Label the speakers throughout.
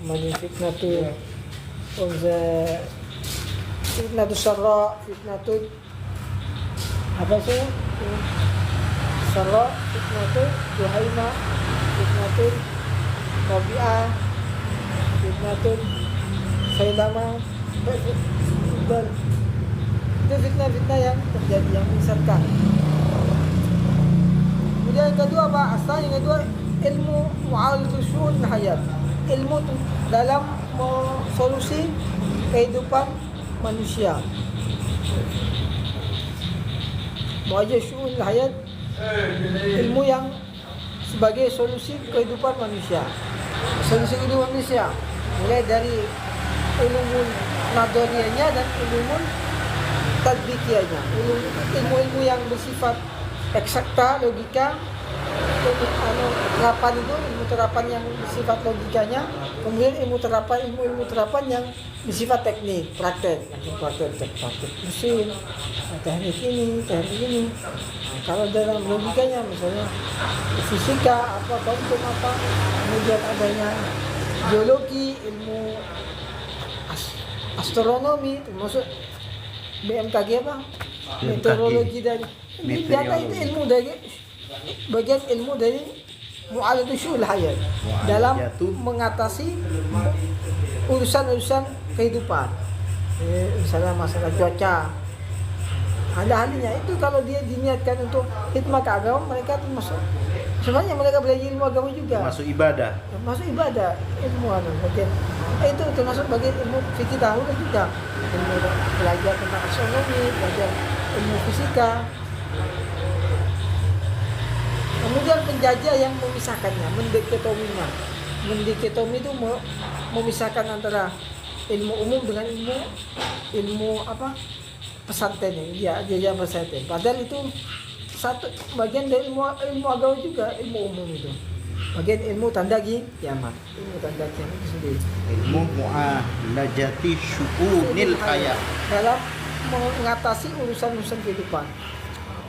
Speaker 1: kemudian fitnatu syarra, fitnatu apa sih? Syarra, fitnatu Juhaima, fitnatu Rabi'ah, fitnatu Sailama, dan itu fitnah-fitnah yang terjadi, yang menyesatkan. Kemudian yang kedua apa? Asal yang kedua ilmu mu'alajah syu'un hayat, ilmu dalam solusi kehidupan manusia. Mu'alajah syu'un hayat, ilmu yang sebagai solusi kehidupan manusia. Solusi kehidupan manusia mulai dari ilmu nadoriyahnya dan ilmu tadbiqiyahnya, ilmu-ilmu yang bersifat eksakta, logika, terapan itu ilmu terapan yang bersifat logikanya, kemudian ilmu terapan yang bersifat teknik, praktek mesin, teknik ini. Kalau dalam logikanya misalnya fisika apa, kuantum apa, kemudian adanya geologi, ilmu astronomi, termasuk BMKG apa, meteorologi dari data itu ilmu dari bagian ilmu dari mu'alajah syu'ul hayat dalam mengatasi urusan-urusan kehidupan. Misalnya masalah cuaca, ada ahlinya itu. Kalau dia diniatkan untuk khidmah ke agama, mereka termasuk sebenarnya mereka belajar ilmu agama juga, masuk ibadah ilmu bagian itu termasuk bagian ilmu fikih dahulu juga, ilmu belajar tentang astronomi, belajar ilmu fisika. Kemudian penjajah yang memisahkannya, mendiketomi itu memisahkan antara ilmu umum dengan ilmu apa, pesantren ya, dia pesantren. Padahal itu satu bagian dari ilmu agama juga, ilmu umum itu. Bagian ilmu tanda kiamat, ilmu tanda kiamat itu sendiri.
Speaker 2: Ilmu mu'alajati syu'unil hayat,
Speaker 1: dalam mengatasi urusan-urusan kehidupan.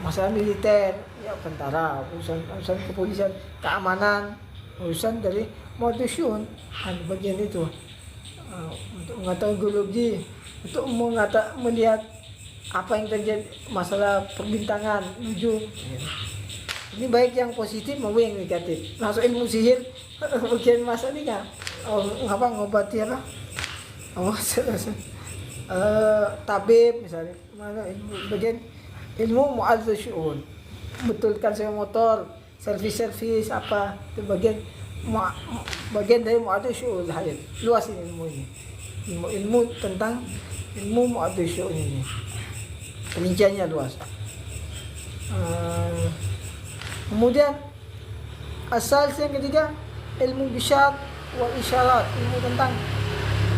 Speaker 1: Masalah militer, ya tentara, urusan kepolisian, keamanan, urusan dari modusyun, bagian itu. Untuk mengetahui geologi, untuk melihat apa yang terjadi, masalah perbintangan, nujum. Ini baik yang positif maupun yang negatif. Masuk ilmu sihir, bagian masa ini kan, ngobati apa? Tabib misalnya, mana bagian ilmu mu'alajah syu'un, betulkan sewa motor, servis apa, itu bagian dari mu'alajah syu'un hayat. Luas ini ilmu ini, ilmu tentang ilmu mu'alajah syu'un ini, perinciannya luas. Kemudian asal yang ketiga ilmu bisyarat wal isyarat, ilmu tentang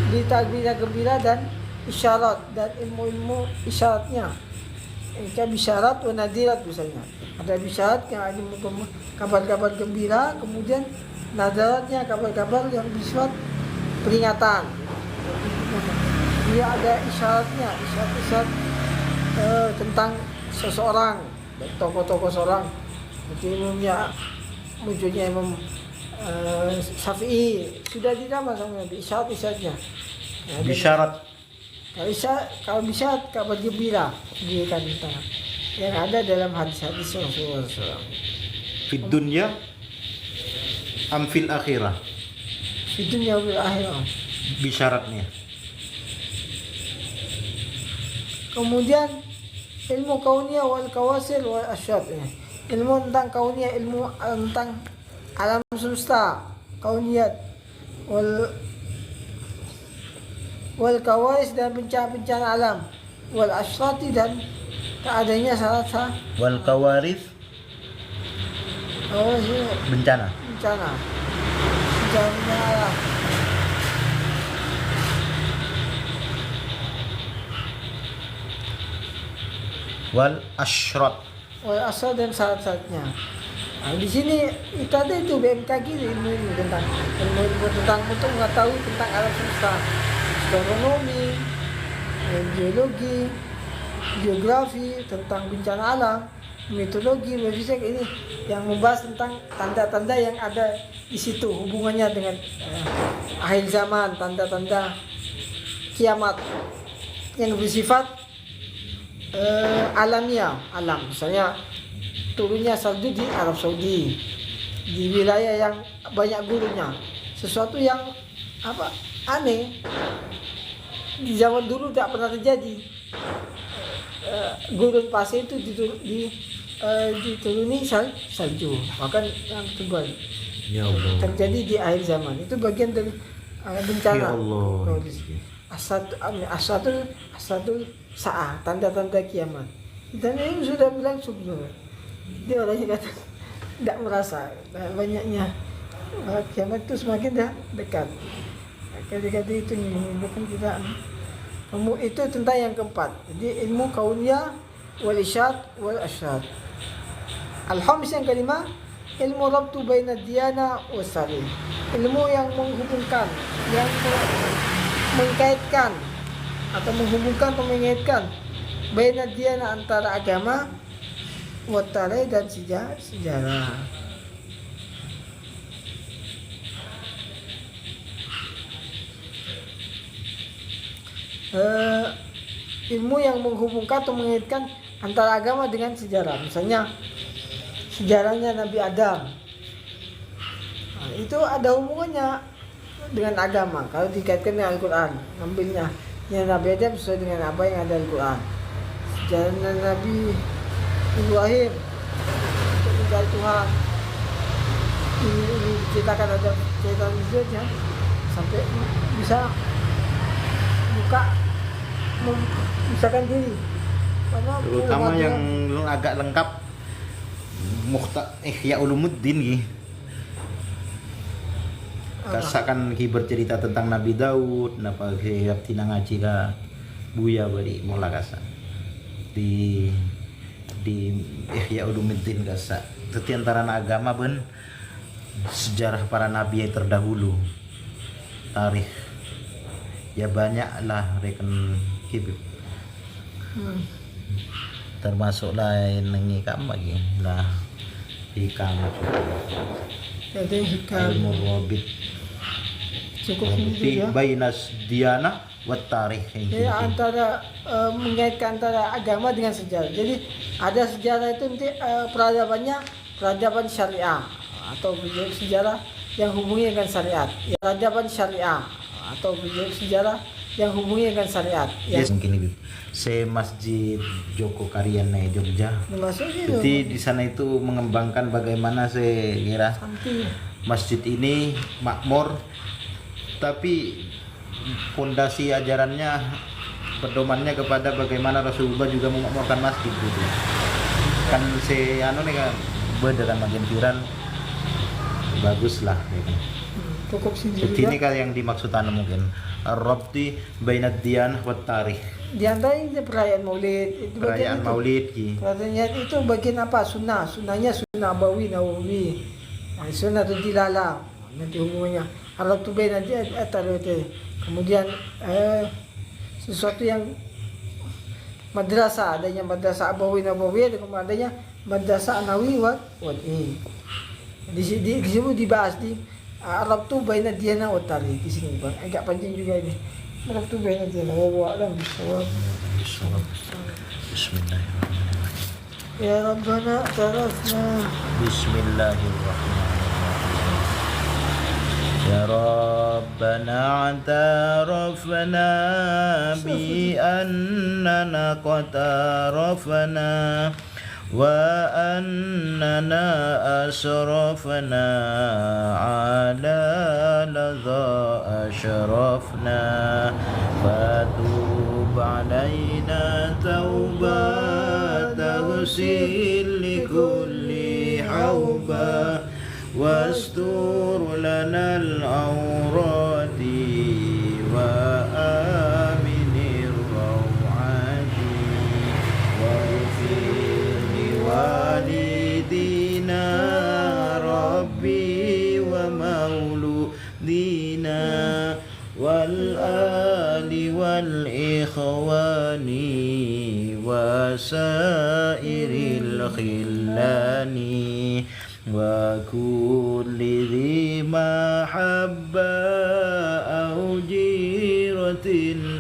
Speaker 1: berita gembira dan isyarat, dan ilmu isyaratnya. Kayak bisyarat wa nadirat misalnya. Ada bisyarat yang ada kabar-kabar gembira, kemudian nadaratnya kabar-kabar yang bersifat peringatan. Dia ada isyaratnya, isyarat tentang seseorang, tokoh-tokoh seorang. Seperti munculnya Imam Syafi'i sudah ditambah sama isyaratnya.
Speaker 2: bisyarat.
Speaker 1: Kalau bisyarat kabar gembira diberikan tentang yang ada dalam hadis-hadis Rasulullah SAW.
Speaker 2: Fid dunya am fil akhirah,
Speaker 1: Fid dunya wal akhirah.
Speaker 2: bisyaratnya.
Speaker 1: Kemudian ilmu kauniyah wal kawasil wal asyad. Ilmu tentang kauniyah, ilmu tentang alam semesta, kauniyat, wal kawais dan bencana alam, wal asyrati dan keadaannya salah
Speaker 2: Wal kawarith, bencana.
Speaker 1: bencana alam.
Speaker 2: Wal asyrat,
Speaker 1: Wal asal dan syarat-syaratnya. Nah, di sini itu ada itu BMKG ilmu tentang untuk mengetahui tentang alam semesta, astronomi, geologi, geografi, tentang bencana alam, mitologi fisik ini yang membahas tentang tanda-tanda yang ada di situ, hubungannya dengan akhir zaman, tanda-tanda kiamat yang bersifat alamiah, alam. Misalnya turunnya salju di Arab Saudi, di wilayah yang banyak gurunnya, sesuatu yang aneh di zaman dulu tidak pernah terjadi. Gurun pasir itu dituruni salju, bahkan yang tebal
Speaker 2: Ya Allah.
Speaker 1: terjadi di akhir zaman. Itu bagian dari bencana.
Speaker 2: Ya Allah.
Speaker 1: Asatul saah, tanda-tanda kiamat. Dan ini sudah bilang subnur. Dia orangnya kata tidak merasa banyaknya kiamat itu semakin dekat. Kata-kata itu bukan kita. Itu tentang yang keempat. Jadi ilmu kauniyah wal isyad wal asyad. Al-khamis yang kelima, ilmu rabtu baina diyana was sarih. Ilmu yang menghubungkan, yang mengkaitkan atau menghubungkan atau mengaitkan baina diyana antara agama wa tarikh dan sejarah. Ilmu yang menghubungkan atau mengaitkan antara agama dengan sejarah. Misalnya sejarahnya Nabi Adam, itu ada hubungannya dengan agama. Kalau dikaitkan dengan Al-Quran, ngambilnya yang Nabi Adam sesuai dengan apa yang ada Al-Quran. Sejarah Nabi Ibrahim untuk mencari Tuhan, ini diceritakan, ada cerita ya, sampai bisa memisahkan diri.
Speaker 2: Terutama yang agak lengkap Ihya Ulumuddin ki. Kasakan ki bercerita tentang Nabi Daud, napa ki tina ngaji ka buya bari mola kasa. Di Ihya Ulumuddin kasa. Itu antara agama ben sejarah para nabi yang terdahulu. Tarikh ya banyak lah reken kibib. Termasuk lain ngikam lagi lah hikam
Speaker 1: Jadi hikam
Speaker 2: ilmu robit
Speaker 1: cukup itu ya.
Speaker 2: bainas diana wa tarikh.
Speaker 1: Jadi antara mengaitkan antara agama dengan sejarah. Jadi ada sejarah itu nanti peradaban syariah atau sejarah yang hubungi dengan syariat. Ya, peradaban syariah atau sejarah yang hubungi dengan syariat.
Speaker 2: Yes, mungkin itu. Masjid Joko Karian Jogja.
Speaker 1: Maksudnya
Speaker 2: Jadi di sana itu mengembangkan bagaimana kira masjid ini makmur, tapi fondasi ajarannya pedomannya kepada bagaimana Rasulullah juga memakmurkan masjid gitu. Kan kan beda kan makin viral, bagus lah gitu.
Speaker 1: cukup sendiri.
Speaker 2: Jadi ini kan yang dimaksud mungkin Ar-Rabti bainad diyanah wat tarikh.
Speaker 1: Di antara ini perayaan Maulid. Itu
Speaker 2: Perayaan Maulid ki.
Speaker 1: Perayaan itu bagian apa? Sunnahnya sunnah nabawi. Nah, sunnah itu dilalah. Nanti hubungannya Arab tu bain nanti antara itu. Kemudian sesuatu yang madrasah, adanya madrasah Abawi Nabawi, kemudian adanya madrasah Anawi wa di sini dibahas di Arab tu baina diyana wa tarikh di sini Bang. Agak panjang juga ini. Arab tu baina diyana wa alam bisawab.
Speaker 2: Bismillahirrahmanirrahim.
Speaker 1: Ya Rabbana tarafna.
Speaker 2: Bismillahirrahmanirrahim. Ya Rabbana atarafna bi annana qad arafna وأننا أسرفنا على لظى أشرفنا فتوب علينا توبة تغسل لكل حوبة واستر لنا العورات وآمن الروعات واغفر والدينا ربي ومولودينا والآل والإخوان وسائر الخلان وكل ذي محبة أو جيرة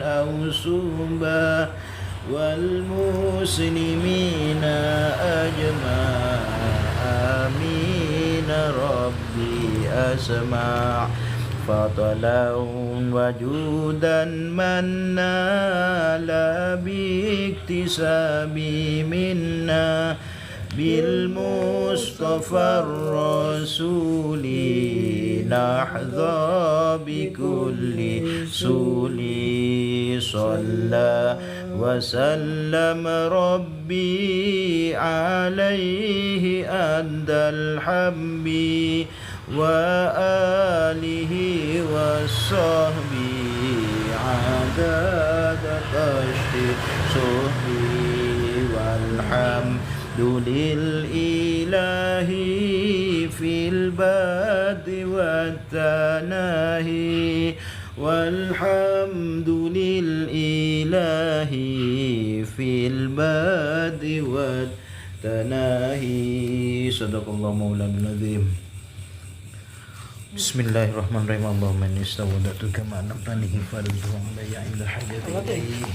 Speaker 2: أو سبا والمسلمين أجمع آمين ربي أسمع فضلا وجودا من نال باكتساب منا بالمصطفى الرسول نحظى بكل سول صلى وسلم ربي عليه أدى الحب وآله وصحبه عدد تشتي صحبي والحمد لله في البدء والتناهي والحمد لله في البدء والتناهي صدق الله مولانا العظيم. Bismillahirrahmanirrahim. Allahumma inni asta'udzuka ma an'amtani fa ridwan la ya'inda hajati ilayhi